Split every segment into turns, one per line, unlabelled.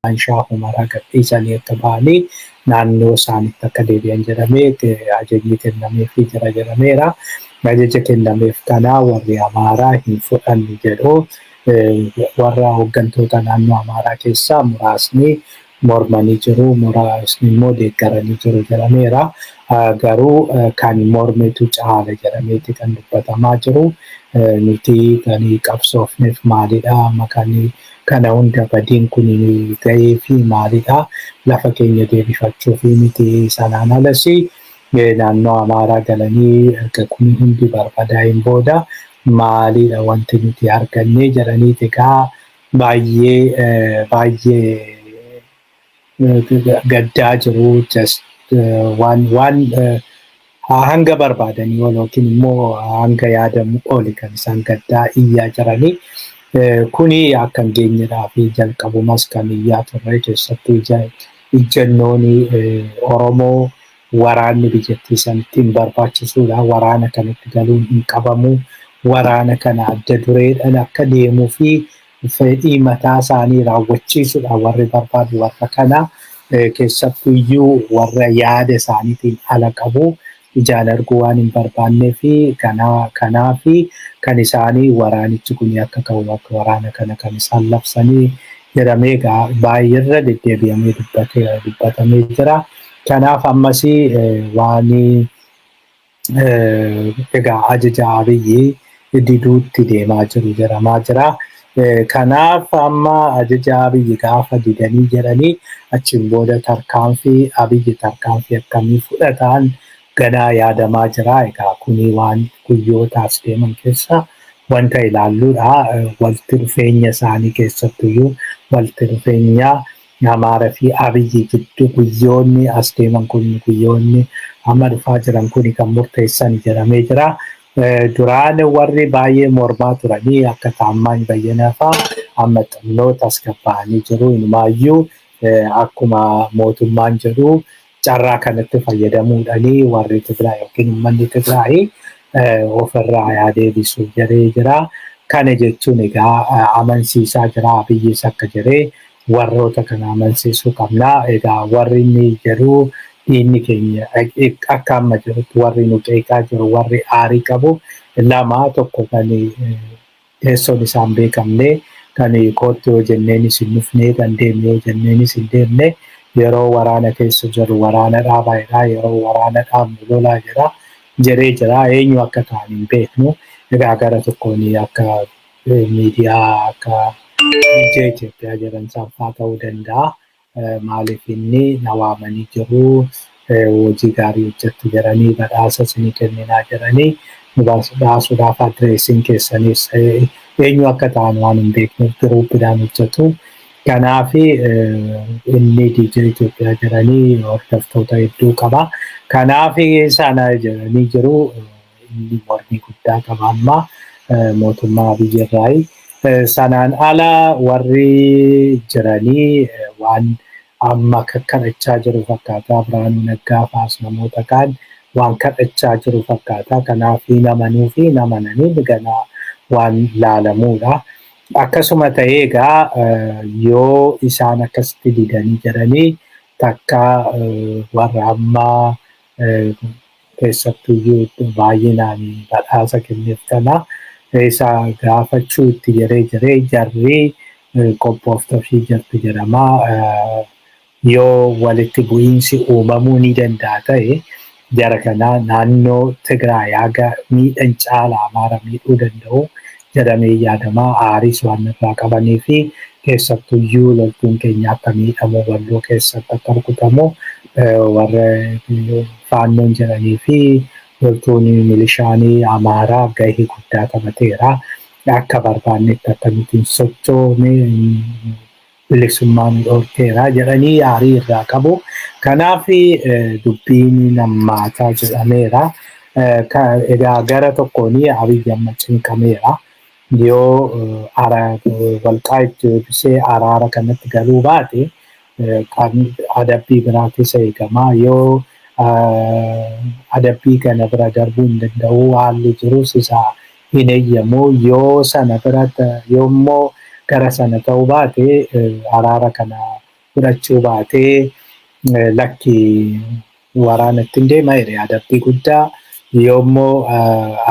Anshaa Humaraa gadhiisanii akka ba'anii naannoo isaaniitti akka deebi'an jedhamee ajajni kennameefii jira jedhameera. Ajaja kennameef kanaa warri Amaaraa hin fudhannu jedhu. Warra hooggantoota naannoo Amaaraa keessaa muraasni mormanii jiru, muraasni immoo deeggaranii jiru jedhameera. Garuu kan mormitu caala jedhameeti kan dubbatamaa jiru. Nuti kan qabsoofneef maalidha? Makanii kana hunda badiin kun gahee fi maalidha? Lafa keenya deebifachuu fi miti sanaan alas naannoo Amaaraa galanii erga kun hundi barbadaa'een booda maalidha wanti nuti arganne jedhanii egaa baay'ee gaddaa jiru. Just waan hanga barbaadanii yookiin immoo hanga yaadamu oli kan isaan gaddaa iyyaa jiranii. Kuni akka hin geenyedhaa fi jalqabumas kan iyyaa turre keessattuu ijjannoon Oromoo waraanni biyyattii sanatti hin barbaachisuudha. Waraana kanatti galuun hin qabamu. Waraana kana adda dureedhaan akka deemuu fi fedhii mataa isaanii raawwachiisuudha warri barbaadu. Warra kana keessattuu iyyuu warra yaada isaaniitiin ala qabu. Ijaan arguu waan hin barbaannee fi kanaa fi kan isaanii waraanichi kun akka ka'u akka waraana kana kan isaan labsanii jedhamee baay'eerra deddeebi'amee dubbatamee jira. Kanaaf ammas waan egaa ajaja Abiyyi diduutti deemaa jiru jedhamaa jira. Kanaaf amma ajaja Abiyyi gaafa didanii jedhanii achiin booda tarkaanfii Abiyyi tarkaanfii akkamii fudhatan ganaa yaadamaa jira. Egaa kuni waan guyyootaas deeman keessa wanta ilaalluudha. Walitti dhufeenya isaanii keessattuyyuu walitti dhufeenya Amaaraa fi Abiyyi gidduu guyyoonni as deeman kun guyyoonni amma dhufaa jiran kun kan murteessan jedhamee jira. Duraan warri baay'ee mormaa turanii akka Taammaany Bayyanaa fa'aa amma xinnoo tasgabbaa'anii jiru. Inumaayyuu akkuma mootummaan jedhu carraa kanatti fayyadamuudhaanii warri Tigraay yookiin uummanni Tigraay ofirraa yaadeebisuu jedhee jira. Kana jechuun egaa amansiisaa jira. Abiyyis akka jedhee warroota kana amansiisuu qabna. Egaa warri inni jedhu diinni keenya akka amma jirutti warri nu qeeqaa jiru warri aarii qabu lama tokko kan teessoon isaan beekamne kan kootti yoo jenneenis hin dhufne kan deemne yoo jenneenis hin deemne yeroo waraana keessa jiru waraana dhaabaadha. Yeroo waraana dhaabnu lolaa jedhee jira. Eenyu akka ta'an hin beeknu. Egaa gara tokkoon akka miidiyaa akka biyya Itoophiyaa jedhan sanfaa ta'uu danda'a. Maaliif inni na waamanii jiru hojii gaarii hojjettu jedhanii badhaasa isinii kenninaa jedhanii nu baasuudhaaf adreesiin keessanis eenyu akka ta'an waan hin beeknuuf giruuppidhaan hojjetu. Kanaaf inni biyya Itoophiyaa jedhanii hordoftoota hedduu qaba. Kanaaf sana jedhanii jiru. Inni mormii guddaa qaba amma mootummaa biyyarraayi. Sanaan ala warri jiranii waan amma kadhachaa jiru fakkaata. Biraanuu Naggaa fa'aas namoota kaan waan kadhachaa jiru fakkaata. Kanaaf namanuu fi namananii ganaa waan laalamuudha. Akkasuma ta'ee egaa yoo isaan akkasitti didanii jiranii takka warra amma keessattuyyuu baay'inaan badhaasa kenneef kana isa gaafachuu itti jiree jarri qophooftofii jirtu jedhama. Yoo walitti bu'iinsi uumamuu ni danda'a ta'e jara kana naannoo Tigraay haga miidhan caala Amaaraa miidhuu danda'u jedhamee yaadama. Aaris waan irraa qabanii fi keessattuyyuu loltuun keenya akka miidhamu Walloo keessatti akka rukutamu warra faannoon jedhanii fi loltuun milishaanii Amaaraa gahee guddaa taphateera. Akka barbaannetti akkamitiin sochoone bilisummaan dhorkeera jedhanii aarii irraa qabu. Kanaaf dubbiin nammaataa jedhameera. Egaa gara tokkoon Abiyyi amma cinqameera. Yoo Walqaayitti deebisee araara kanatti galuu baate kan adabbii biraattis eegama. Yoo adabbii kana bira darbuu hin danda'u haalli jirus isaa hin eeyyamu. Yoo sana biratti yoommoo gara sana ta'uu baate araara kana fudhachuu baatee lakki waraanatti hin deema jedhee adabbii guddaa yoommoo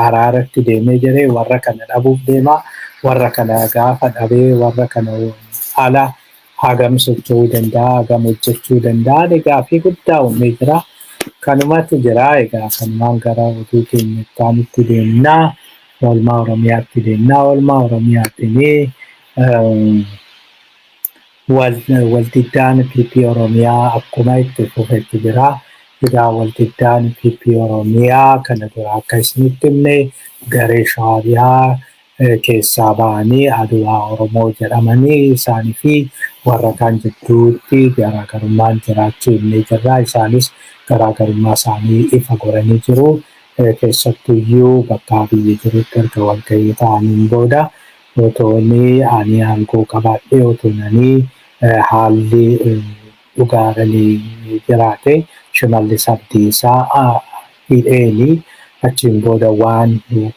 araaratti deemee jedhee warra kana dhabuuf deema. Warra kana gaafa dhabee warra kana ala hagam socho'uu danda'a, hagam hojjechuu danda'a gaaffii guddaa uumee jira. Kanumatu jira egaa kanumaan gara oduu keenyaatti deemnaa. Oolmaa Oromiyaatti deemnaa. Oolmaa Oromiyaatiin waldiddaan PP Oromiyaa akkuma itti fufetti jira. Egaa waldiddaan PP Oromiyaa kana dura akka isinitti himne garee Shaabiyaa keessaa ba'anii Adwaa Oromoo jedhamanii isaanii fi warra kaan jidduutti garaagarummaan jiraachuu himnee jirra. Isaanis garaagarummaa isaanii ifa godhanii jiru. Keessattuyyuu bakka biyya jirutti erga walgahii ta'aniin booda otoonni ani aangoo qabaadhee otoonanii haalli dhugaadhanii jiraate Shimallis Abdiisaa hidheeni achiin booda waan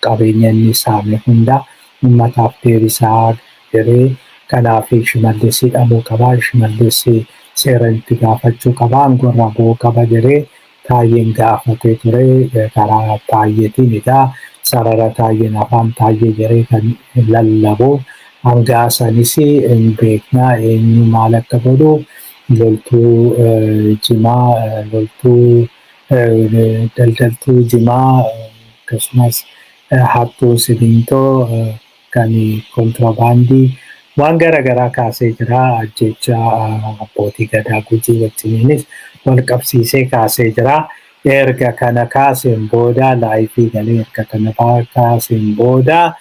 qabeenya inni saame hunda uummataaf deebisaa jedhee kanaaf Shimallis hidhamuu qaba. Shimallis seera itti gaafachuu qaba. Aangoo irraa bu'uu qaba jedhee Taayyeen gaafatee ture. Karaa Taayyeetiin egaa sarara Taayyeen afaan Taayyee jedhee kan lallabu hanga sanis hin beeknaa eenyu maal akka godhu loltuu Jimaa loltuu daldaltuu Jimaa akkasumas hattuu simintoo kan kontiraabaandii waan garaagaraa kaasee jira. Ajjechaa abbootii gadaa Gujii wajjiniinis wal qabsiisee kaasee jira. Erga kana kaaseen booda laayifii galee erga kana kaaseen booda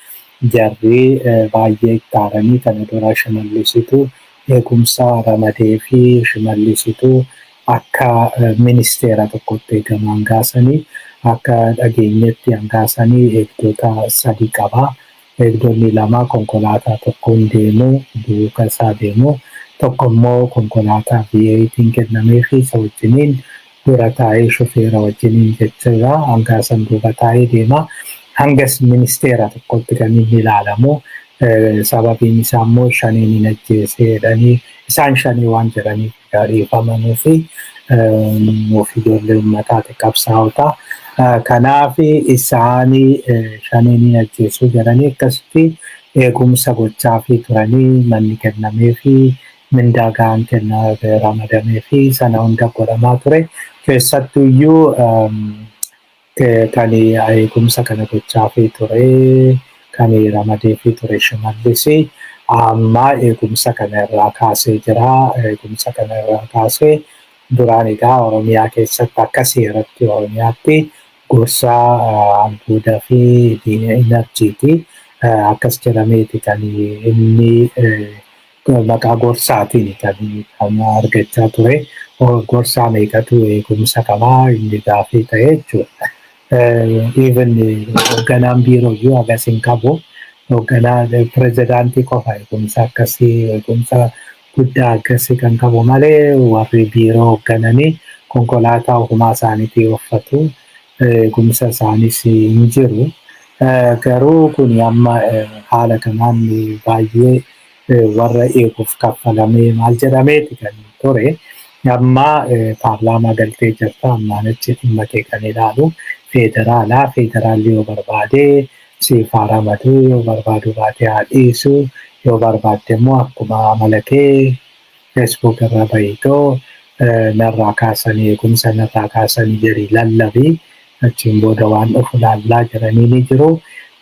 jarri baay'ee ittaaranii kana dura Shimallisitu eegumsa ramadee fi Shimallisitu akka ministeera tokkotti eegaman gaasanii akka dhageenyetti hangaasanii eegdota 3 qaba. Eegdonni 2 konkolaataa tokkoon deemu duuka isaa deemu. Tokko immoo konkolaataa V8 kennamee fi isa wajjiniin dura taa'ee shofeera wajjiniin jechuudha. Hangaasan duuba taa'ee deema. Hangas ministeera tokkotti kan inni ilaalamu. Sababiin isaa immoo shaniin hin ajjeesee jedhanii isaan shanii waan jedhaniif dhiifamanuu fi ofii ijoollee uummataati qabsaa'ota. Kanaaf isaanii shaniin hin ajjeesuu jedhanii akkasitti eegumsa gochaa fi turanii manni kennamee fi mindaa gahaan ramadamee fi sana hunda godhamaa ture. Keessattuyyuu kan eegumsa kana gochaa fi ture kan ramadee fi ture Shimallis amma eegumsa kana irraa kaasee jira. Eegumsa kana irraa kaasee duraan egaa Oromiyaa keessatti akka seeratti Oromiyaatti gorsaa albuudaa fi inarjiiti. Akkas jedhameeti kan inni maqaa gorsaatiin kan argachaa ture. Gorsaa meeqatu eegumsa qabaa inni gaafii ta'e jechuudha. Even hoogganaan biirooyyuu agas hin qabu. Hoogganaa pirezidaantii qofa eegumsa akkasii eegumsa guddaa akkasii kan qabu malee warri biiroo hooggananii konkolaataa ofumaa isaaniitii uffatu. Eegumsa isaanis hin jiru. Garuu kun amma haala kanaan baay'ee warra eeguuf kaffalamee maal jedhameeti kan ture. Amma paarlaamaa galtee jirta. Ammaan achi dhimma kee kan ilaalu federaalaa. Federaalli yoo barbaade siif haa ramadu, yoo barbaadu baatee haa dhiisu, yoo barbaadde immoo akkuma amala kee feesbuuk irra bahitoo narraa kaasanii eegumsa narraa kaasanii jedhii lallabii. Achiin booda waan dhufu laallaa jiranii ni jiru.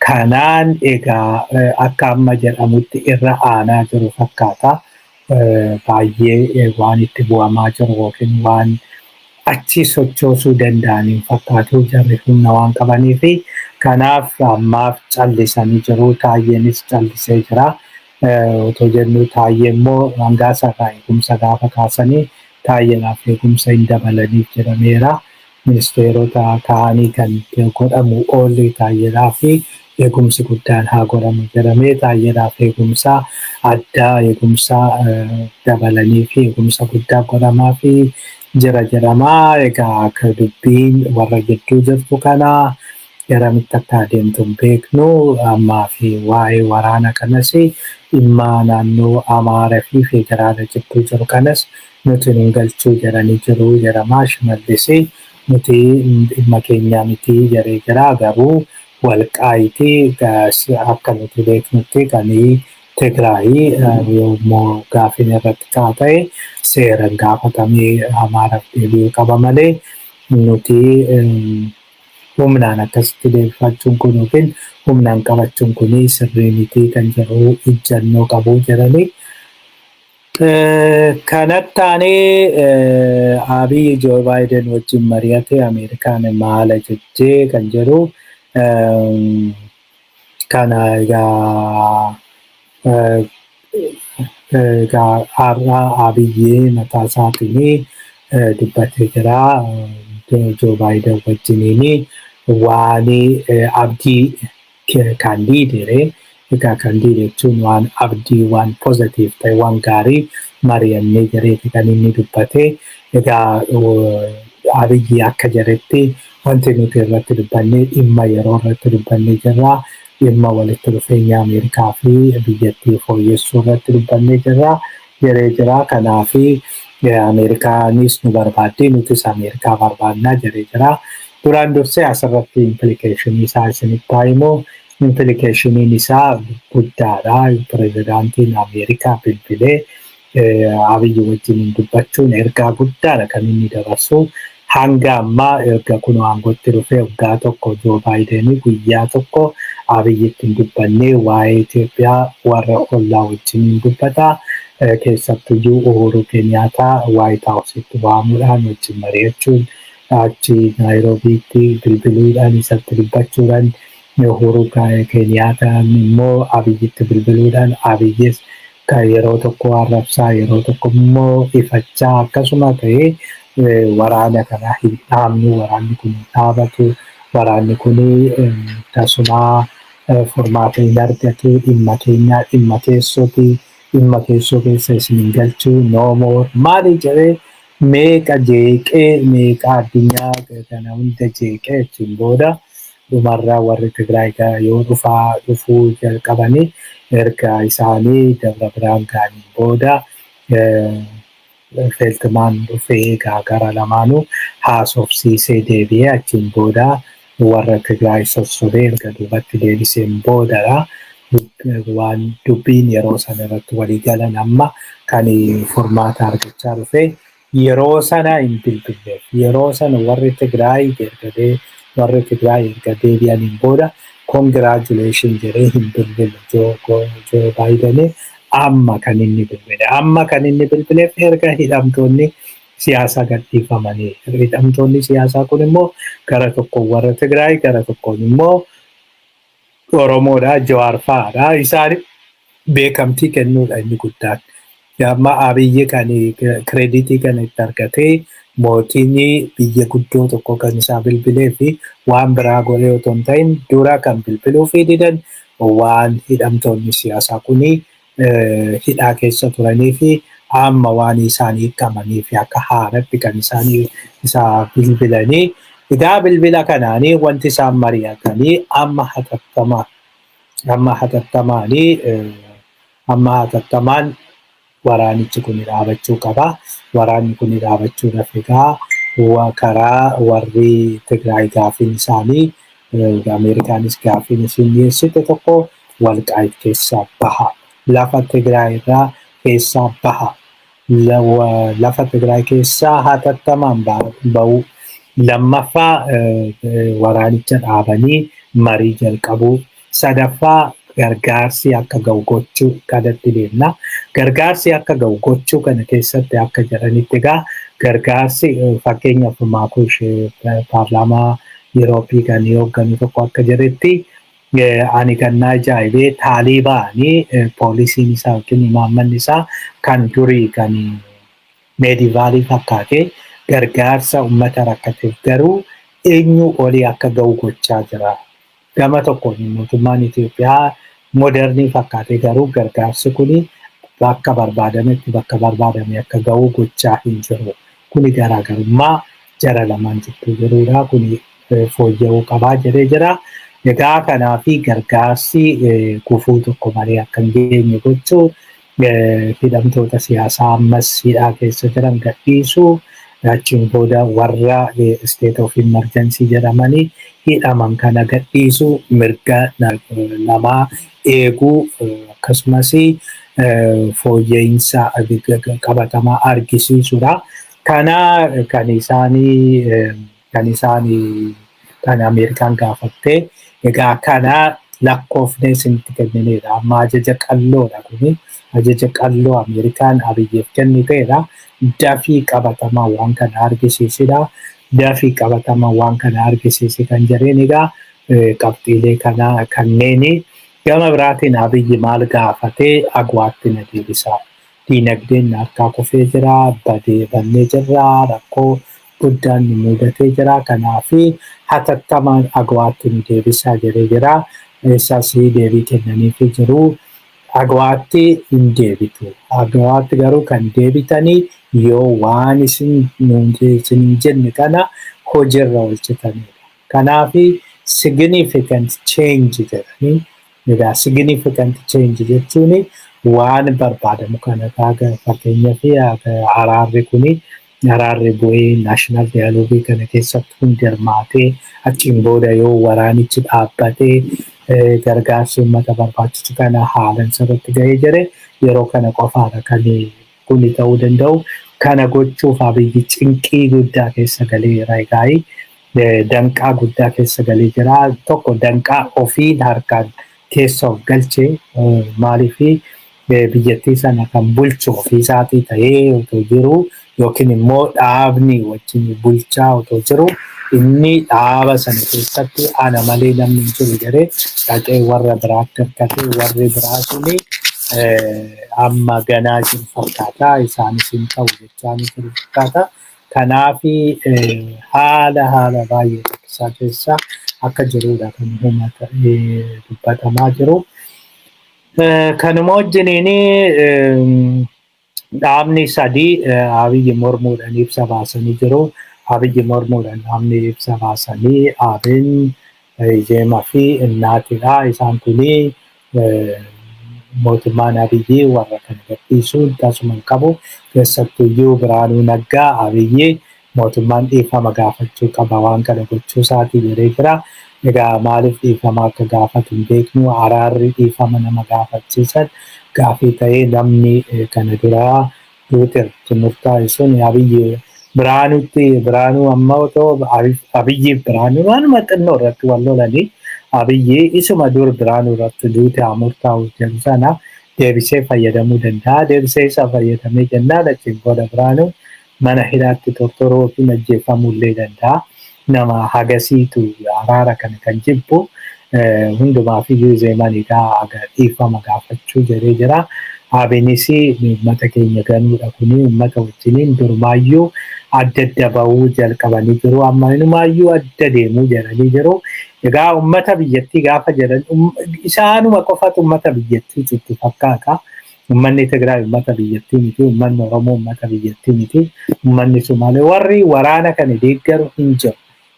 Kanaan egaa akka amma jedhamutti irra aanaa jiru fakkaata. Baay'ee waan itti bu'amaa jiru yookiin waan achi sochoosuu danda'aniin fakkaatu jarri humna waan qabanii fi kanaaf ammaaf callisanii jiru. Taayyeenis callisee jira. Otoo jennu Taayyee immoo hangaasa irraa eegumsa gaafa kaasanii Taayyeenaaf eegumsa hin dabalaniif jedhameera. Ministeerota ta'anii kan godhamu oolli Taayyeedhaa fi eegumsi guddaan haa godhamu jedhamee Taayyeedhaaf eegumsa addaa eegumsa dabalanii fi eegumsa guddaa godhamaa fi jira jedhamaa. Egaa akka dubbiin warra gidduu jirtu kana garamitti akka adeemtu hin beeknu. Ammaa fi waa'ee waraana kanas dhimma naannoo Amaaraa fi federaala gidduu jiru kanas nuti nun galchuu jedhanii jiru jedhamaa Shimallisii nuti dhimma keenya miti jedhee jira garuu walqaayitii akka nuti beeknutti kan Tigraayii yommuu gaaffiin irratti kaa'ame seeraan gaafatamee Amaaraaf deebi'uu qaba malee nuti humnaan akkasitti deebifachuun kun yookiin humnaan qabachuun kun sirrii miti kan jedhu ejjennoo qabu jedhanii. Kanatti aanee Abiy Joo Baayiden wajjin mari'ate Ameerikaan maal jechee kan jedhu kana egaa har'a Abiy mataa isaatiin dubbatee jira. Joo Baayiden wajjiniin waan abdii kaandiideere. Egaa kaandiidee jechuun waan abdii waan pozitiif ta'e waan gaarii mari'annee jireeti kan inni dubbate. Egaa Abiy akka jedhetti wanti nuti irratti dubbannee dhimma yeroo irratti dubbannee jirra. Dhimma walitti dhufeenya Ameerikaa fi biyyattii fooyyessuu irratti dubbannee jirra. Jedhee jira. Kanaaf Ameerikaanis nu barbaadde nutis Ameerikaa barbaannaa jedhee jira. Duraan dursee asirratti implikeeshinii isaa isinitti himoo. Implikeeshiniin isaa guddaadha. Pirezidaantiin Ameerikaa bilbilee Abiy wajjin dubbachuun ergaa guddaadha kan inni dabarsu. Hanga ammaa erga kun aangootti dhufee waggaa tokko Joo Baayiden guyyaa tokko Abiyyitti hin dubbannee waa'ee Itoophiyaa warra ollaa wajjin dubbata. Keessattuyyuu Uhuru Kenyaattaa White Houseitti waamuudhaan wajjin mari'achuun achi Naayiroobiitti bilbiluudhaan isatti dubbachuudhaan Uhuru Kenyaattaan immoo Abiyyitti bilbiluudhaan Abiyyis yeroo tokko arrabsaa yeroo tokko immoo ifachaa akkasuma ta'ee waraana kana hin dhaabnu waraanni kun hin dhaabatu waraanni kun tasuma furmaata hin argatu dhimma keenya dhimma keessooti dhimma keessoo keessa isin hin galchuu no more maali jedhee meeqa jeeqee meeqa addunyaa kana hunda jeeqee achiin booda dhumarraa warri Tigraay yoo dhufuu jalqabanii erga isaanii Dabra Birhaan ga'anii booda Feeltimaan dhufee gara lamaanuu haasofsiisee deebi'ee achiin booda warra Tigraay sossobee erga duubatti deebiseen boodadha. Waan dubbiin yeroo sana irratti walii galan amma kan furmaata argachaa dhufe yeroo sana hin bilbilleef yeroo sana warri Tigraay erga deebi'aniin booda congratulation jedhee hin bilbille Joo Baayiden amma kan inni bilbileef erga hidhamtoonni siyaasaa gadhiifamanii hidhamtoonni siyaasaa kun immoo gara tokkoon warra Tigraay gara tokkoon immoo Oromoodha Jawaar fa'aadha isaan beekamtii kennuudha inni guddaan. Amma Abiyyi kan krediitii kana itti argatee mootiin biyya guddoo tokko kan isaa bilbilee fi waan biraa godhee otoo hin ta'in dura kan bilbiluu fi didan waan hidhamtoonni siyaasaa kuni hidhaa keessa turanii fi amma waan isaanii qabanii fi akka haaraatti kan isaanii isaa bilbilanii. Egaa bilbila kanaanii wanti isaan mari'atanii amma hatattamaan waraanichi kun dhaabachuu qaba. Waraanni kun dhaabachuudhaaf egaa karaa warri Tigraay gaaffiin isaanii Ameerikaanis gaaffiin isin dhiyeessite tokko Walqaayit keessaa baha. Lafa Tigraay irraa keessaa baha. Lafa Tigraay keessaa hatattamaan bahu. Lammaffaa waraanicha dhaabanii marii jalqabuu. Sadaffaa gargaarsi akka ga'u gochuu kanatti deemna. Gargaarsi akka ga'u gochuu kana keessatti akka jedhanitti egaa gargaarsi fakkeenyaaf Maakush paarlaamaa Yurooppii kan hoogganu tokko akka jedhetti ani kan na ajaa'ibee Taalibaanii poolisiin isaa yookiin imaammanni isaa kan durii kan meedivaalii fakkaate gargaarsa uummata rakkateef garuu eenyu olii akka ga'u gochaa jira. Gama tokkoon mootummaan Itoophiyaa modernii fakkaate garuu gargaarsi kun bakka barbaadametti bakka barbaadame akka ga'u gochaa hin jiru. Kuni garaagarummaa jara lamaan jidduu jirudha. Kuni fooyya'uu qabaa jedhee jira. Egaa kanaafi gargaarsi gufuu tokko malee akka hin geenye gochuu hidhamtoota siyaasaa ammas hidhaa keessa jiran gadhiisuu, achiin booda warra state of emergency jedhamanii hidhaman kana gadhiisuu, mirga namaa eeguu akkasumas fooyya'insa qabatamaa argisiisuudha. Kana kan Ameerikaan gaafatte egaa kana lakkoofnee isinitti kennineedha. Amma ajaja qalloodha kuni. Ajaja qalloo Ameerikaan Abiyyiif kenniteedha. Dafii qabatamaa waan kana argisiisidha. Dafii qabatamaa waan kana argisiisi kan jedheen egaa qabxiilee kana kanneeni gama biraatiin Abiyyi maal gaafatee agwaatti na deebisaa. Diinagdeen harkaa kufee jira, bannee jirra, rakkoo guddaan nu mudatee jira. Kanaaf hatattamaan agwaatti nu deebisaa jedhee jira. Isaas deebii kennaniifii jiru. Agwaatti hin deebitu. Agwaatti garuu kan deebitanii yoo waan isin hin jenne kana hojiirra oolchitanidha. Kanaaf significant change jedhanii egaa significant change jechuun waan barbaadamu kana fakkeenyaaf araarri bu'ee national dialogue kana keessatti hundi hirmaatee achiin booda yoo waraanichi dhaabbatee gargaarsi uummata barbaachisu kana haalan sirriitti gahee jire yeroo kana qofaadha kan kuni ta'uu danda'u. Kana gochuuf Abiyyi cinqii guddaa keessa galeera egaa danqaa guddaa keessa galee jira. Tokko danqaa ofiin harkaan keessa of galchee maaliif biyyattii sana kan bulchu ofiisaatii ta'ee otoo jiru yookiin immoo dhaabni wajjin bulchaa otoo jiru inni dhaaba sana keessatti ana malee namni hin jiru jedhee dhaqee warra biraatti hirkatee warri biraa suni amma ganaa jiru fakkaata. Isaanis hin ta'u jechaa jiru fakkaata. Kanaaf haala baay'ee rakkisaa keessa akka jirudha kan dubbatamaa jiru. Kanuma wajjiniin dhaabni sadii Abiyyi mormuudhaan ibsa baasanii jiru. Abiyyi mormuudhaan dhaabni ibsa baasanii ABN, Izemaa fi Innaatidha. Isaan kuni mootummaan Abiyyi warra kana gadhiisuu tasuma qabu. Keessattuyyuu Biraanuu Naggaa Abiyyi mootummaan dhiifama gaafachuu qaba waan kana gochuu isaatii jedhee jira. Egaa maaliif dhiifama akka gaafatu hin beeknu. Araarri dhiifama nama gaafachiisan gaafii ta'ee namni kana duraa duuteerti murtaa'e sun Abiyyi Biraanuu amma otoo Abiyyi Biraanuu waanuma xinnoo irratti wal lolanii Abiyyi isuma dur Biraanuu irratti duute murtaa'u jedhu sana deebisee fayyadamuu danda'a. Deebisee isa fayyadamee jennaan achiin booda Biraanuu mana hidhaatti tortoroo fi ajjeefamuu illee danda'a. Nama hagasiitu araara kana kan jibbu hundumaaf iyyuu Izeemaanidha dhiifama gaafachuu jedhee jira. ABNs uummata keenya ganuudha kuni uummata wajjiniin durumaayyuu adda bahuu jalqabanii jiru. Amma inumaayyuu adda deemuu jedhanii jiru. Egaa uummata biyyattii gaafa jedhan isaanuma qofatu uummata biyyattii itti fakkaata. Uummanni Tigraay uummata biyyattii miti, uummanni Oromoo uummata biyyattii miti, uummanni Sumaalee warri waraana kana deeggaru hin jiru.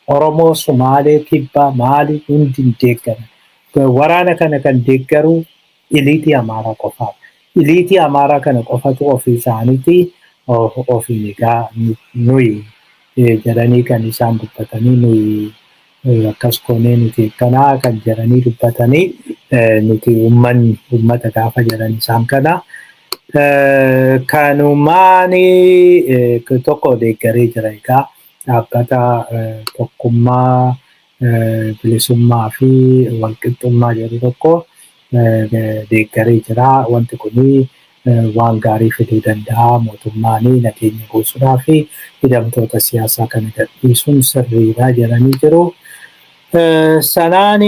Oromoo, Sumaalee, Kibbaa, Maalii hundi hin deeggaran. Waraana kana kan deeggaru iliitii Amaaraa qofaadha. Iliitii Amaaraa kana qofatu ofii isaaniitii ofiin egaa nuyi jedhanii kan isaan dubbatanii nuyi akkas koonee nuti kanaa kan jedhanii dubbatanii nuti uummata gaafa jedhan isaan kana. Kanumaan tokko deeggaree jira egaa dhaabbata tokkummaa bilisummaa fi walqixxummaa jedhu tokko deeggaree jira. Wanti kuni waan gaarii fiduu danda'a. Mootummaan nageenya buusuudhaa fi hidhamtoota siyaasaa kana gadhiisuun sirriidha jedhanii jiru. Sanaan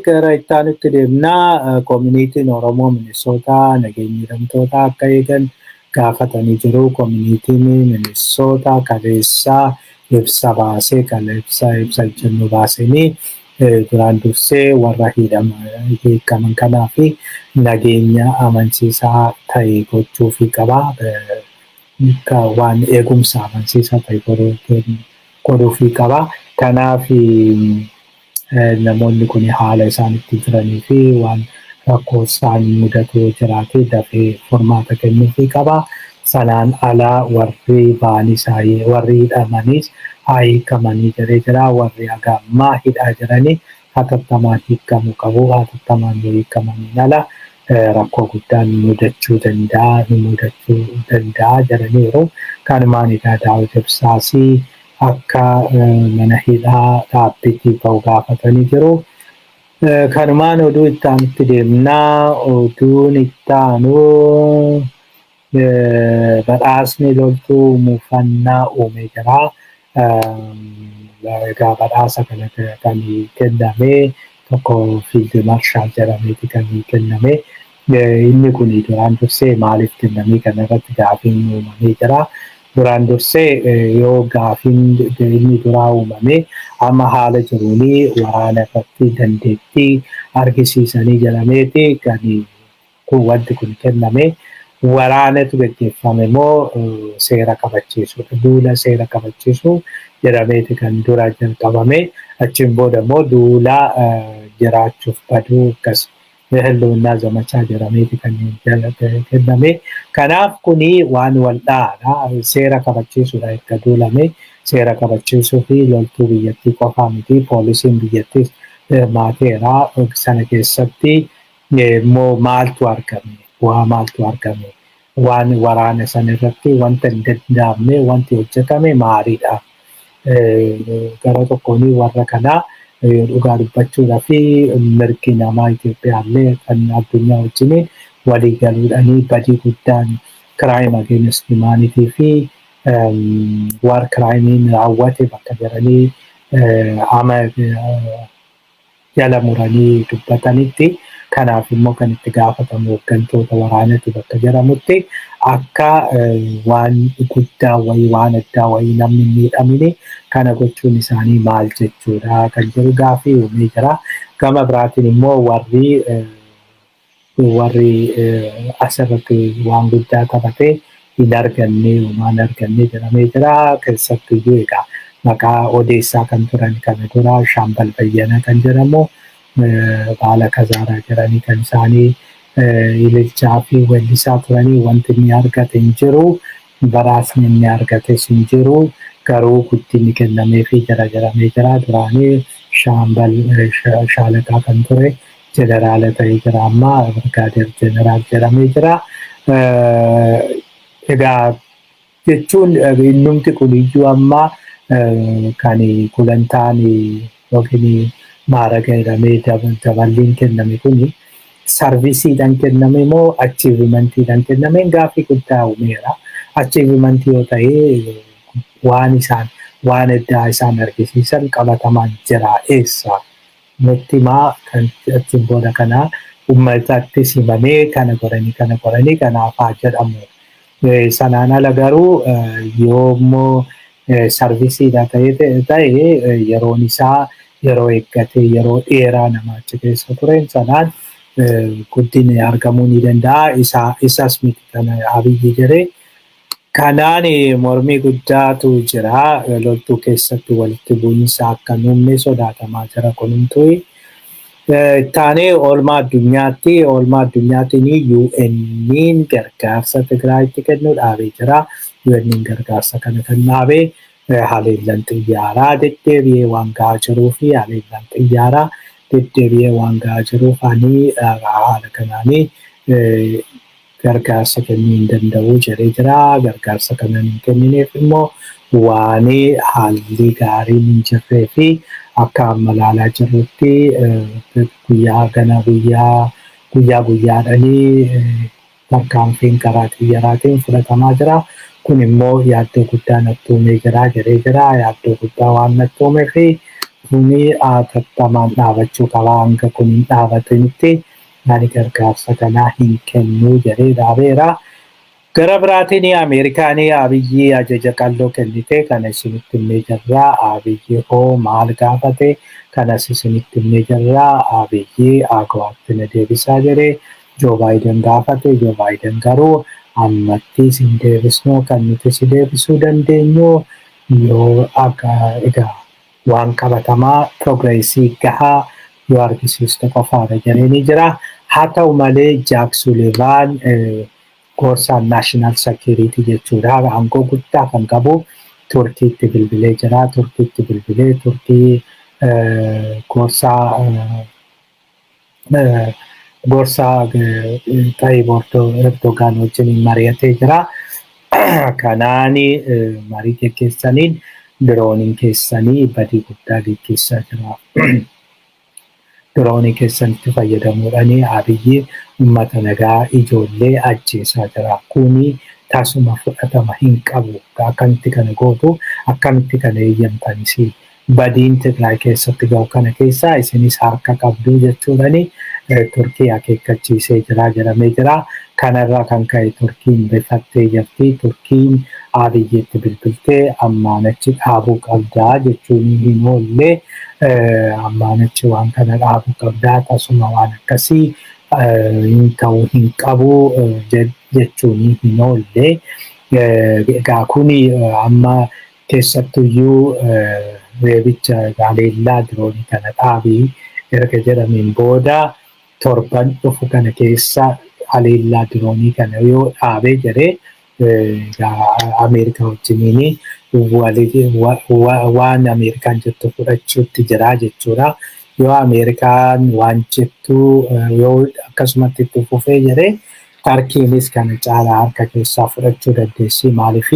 gara itti aanutti deemnaa koominiitiin Oromoo Minisootaa nageenya hidhamtoota akka eegan gaafatanii jiru. Koominiitiin Minisootaa kaleessaa ibsa baasee kan ibsa jennu baasanii duraan dursee warra hiikaman kanaa fi nageenya amansiisaa ta'e gochuufii qaba. Waan eegumsa amansiisaa ta'e godhuufii qaba. Kanaaf namoonni kun haala isaan itti jiranii fi waan rakkoo isaan mudatu yoo jiraate dafee furmaata kennuufii qaba. Sanaan alaa warri warri hidhamanis haa hiikamanii jedhee jira. Warri haga ammaa hidhaa jiranii hatattamaan hiikamuu qabu. Hatattamaan yoo hiikamaniin ala rakkoo guddaan mudachuu danda'a jedhaniiru. Kanumaan egaa Daawit Ibsaas akka mana hidhaa dhaabbiitti ba'u gaafatanii jiru. Kanumaan oduu itti aanutti deemnaa. Oduun itti aanu badhaasni loltuu muufannaa uumee jira. Egaa badhaasa kana kan kenname tokko Fiild Maarshaal jedhameeti kan kenname. Inni kun duraan dursee maaliif kenname kana irratti gaafiin uumamee jira. Duraan dursee yoo gaafiin inni duraa uumame amma haala jiruun waraana irratti dandeettii argisiisanii jedhameeti kan wanti kun kenname. Waraanatu gaggeeffame moo seera kabachiisuudha. Duula seera kabachiisuu jedhameeti kan dura jalqabame. Achiin booda immoo duula jiraachuuf baduu akkas hillumnaa zamachaa jedhameeti kan kenname. Kanaaf kuni waan wal'aadha. Seera kabachiisuudha erga duulame. Seera kabachiisuu fi loltuu biyyattii qofaa miti. Poolisiin biyyattiis hirmaateera. Sana keessatti immoo maaltu argame? Waa maaltu argame? Waan waraana sana irratti wanta hin danda'amne wanti hojjetame maalidha? Gara tokkoon warra kanaa dhugaa dubbachuudhaa fi mirgi namaa Itoophiyaallee kan addunyaa wajjin walii galuudhaanii badii guddaan crime against humanity fi war crime raawwate bakka jiranii jala muranii dubbatanitti. Kanaaf immoo kan itti gaafatamu hooggantoota waraanatti bakka jedhamutti akka waan guddaa wayii waan addaa wayii namni hin miidhamne kana gochuun isaanii maal jechuudha kan jedhu gaafii uumee jira. Gama biraatiin immoo warri asirratti waan guddaa taphatee hin arganne jedhamee jira. Keessattuyyuu egaa maqaa odeessaa kan turan kana dura Shaambal Bayyana kan jedhamu. Baala Kazaaraa jedhanii kan isaanii ililchaa fi weellisaa turanii wanti inni argate hin jiru. Badhaasni inni argates hin jiru. Garuu guddinni kennameefii jedhamee jira. Duraanii shaalaqaa kan ture jeneraala ta'ee jira. Amma birgaadeer jeneraal jedhamee jira. Egaa jechuun innumti kuniyyuu amma kan gulantaan yookiin maaraga jedhamee daballiin kenname kuni sarvisiidhaan kenname moo achiivimentiidhaan kenname gaafii guddaa uumeera. Achiivimentii yoo ta'e waan addaa isaan argisiisan qabatamaan jira eessa? Nutti himaa kan achiin booda kanaa uummatatti simamee kana godhanii kanaaf haa jedhamu. Sanaan ala garuu yoommoo sarvisiidha ta'e yeroon isaa yeroo eeggate yeroo dheeraa nama achi keessa tureen sanaan guddinni argamuu ni danda'a. Isas miti kana Abiyyi jedhee. Kanaan mormii guddaatu jira. Loltuu keessatti walitti bu'iinsa akka hin uumne sodaatamaa jira kunumtuu. Taanee oolmaa addunyaatiin UN'n gargaarsa Tigraayitti kennu dhaabee jira. UN'n gargaarsa kana kan dhaabee haleellaan xiyyaaraa deddeebi'ee waan ga'aa jiruu fi haleellaan xiyyaaraa deddeebi'ee waan ga'aa jiruuf ani haala kanaanii gargaarsa kennuu hin danda'u jedhee jira. Gargaarsa kana hin kennineef immoo waan haalli gaariin hin jirree fi akka amma ilaalaa jirrutti guyyaadhaanii tarkaanfiin karaa xiyyaraatiin fudhatamaa jira. Kun immoo yaaddoo guddaa natti uumee jira jedhee jira. Yaaddoo guddaa waan natti uumee fi kuni hatattamaan dhaabachuu qaba. Hanga kun hin dhaabatinitti ani gargaarsa kanaa hin kennu jedhee dhaabeera. Gara biraatiin Ameerikaan Abiyyi ajaja qalloo kennite kana isinitti himnee jirra. Abiyyi hoo maal gaafate kanas isinitti himnee jirra. Abiyyi Aagwaatti na deebisaa jedhee Joo Baayiden gaafate. Joo Baayiden garuu ammatti sin deebisnu kan nuti si deebisuu dandeenyu yoo egaa waan qabatamaa progreesii gahaa yoo argisiistu qofaadha jedhanii jira. Haa ta'u malee Jaak Sullivan gorsaa naashinaal seekuriitii jechuudha. Aangoo guddaa kan qabu Turkiitti bilbilee jira. Turkiitti bilbilee Turkii gorsaa Tayyip Erdogan wajjin mari'atee jira. Kanaan marii geggeessaniin dirooniin keessanii badii guddaa geggeessaa jira. Diroonii keessanitti fayyadamuudhaan Abiyyi uummata nagaa ijoollee ajjeesaa jira. Kuni tasuma fudhatama hin qabu. Akkamitti kana gootu? Akkamitti kana eeyyamtanis? Badiin Tigraay keessatti ga'u kana keessaa isinis harka qabdu jechuudhaan Turkii akeekkachiisee jira jedhamee jira. Kanarraa kan ka'e Turkiin rifattee jirti. Turkiin Abiyyiitti bilbiltee ammaan achi dhaabuu qabdaa jechuun hin oolle. Ammaan achi waan kana dhaabuu qabdaa tasuma waan akkasii ta'uu hin qabu jechuun hin oolle. Egaa kuni amma keessattuyyuu reebicha gaaleellaa diroonii kana dhaabii erga jedhameen booda torban dhufu kana keessa haleellaa diroonii kana yoo dhaabee jedhee Ameerikaa wajjiniin waan Ameerikaan jettu fudhachuutti jira jechuudha. Yoo Ameerikaan waan jettu yoo akkasumatti itti fufee jedhee Tarkiinis kana caalaa harka keessaa fudhachuu dandeessi. Maaliif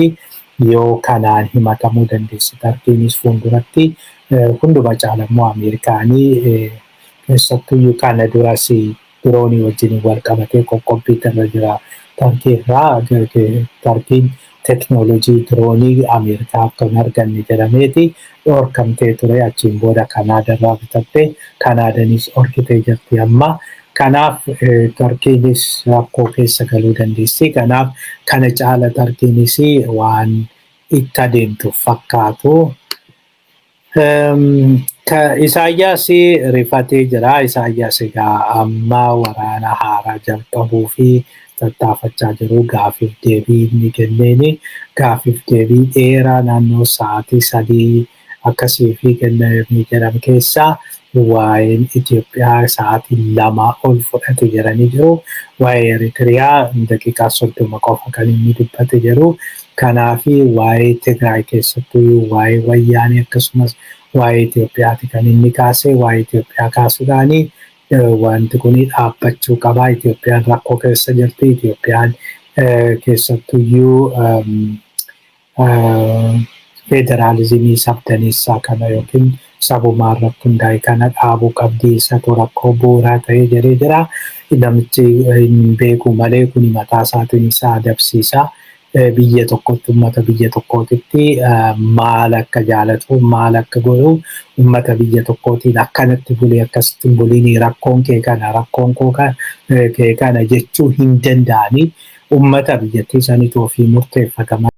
yoo kanaan himatamuu dandeessi. Tarkiinis fuulduratti hunduma caalammoo Ameerikaanii keessattuyyuu kana duras diroonii wajjin wal qabatee qoqqobbii irra jira. Tarkiin teknoolojii diroonii Ameerikaaf kan arganne jedhameeti dhorkamtee ture. Achiin booda Kanaadarraa bitattee Kanaadanis horkitee jirti amma. Kanaaf Tarkiinis rakkoo keessa galuu dandeessi. Kanaaf kana caala Tarkiinis waan itti adeemtuuf fakkaatu. Isaayyaas rifatee jira. Isaayyaas egaa amma waraana haaraa jalqabuu fi tattaafachaa jiru. Gaafiif deebii inni kenneeni. Gaafiif deebii dheeraa naannoo sa'aatii 3 akkasii fi kennamee jedhame keessaa waa'een Itoophiyaa sa'aatii 2 ol fudhate jedhanii jiru. Waa'ee Eritiriyaa daqiiqaa 30 qofa kan inni dubbate jiru. Kanaaf waa'ee Tigraay keessattuu waa'ee wayyaanii akkasumas waa'ee Itoophiyaati kan inni kaase. Waa'ee Itoophiyaa kaasuudhaan wanti kun dhaabbachuu qaba. Itoophiyaan rakkoo keessa jirti. Itoophiyaan keessattuyyuu federaalizimii sabdaneessaa kana yookiin sabumaan irratti hundaa'e kana dhaabuu qabdi. Isatu rakkoo bu'uuraa ta'ee jedhee jira. Namichi hin beeku malee kun mataa isaatiin isa adabsiisa. Biyya tokkotti uummata biyya tokkootitti maal akka jaalatu maal akka godhu uummata biyya tokkootiin akkanatti bulee akkasitti hin buliin rakkoon kee kana rakkoon kee kana jechuu hin danda'ani. Uummata biyyattii saniitu ofii murteeffata.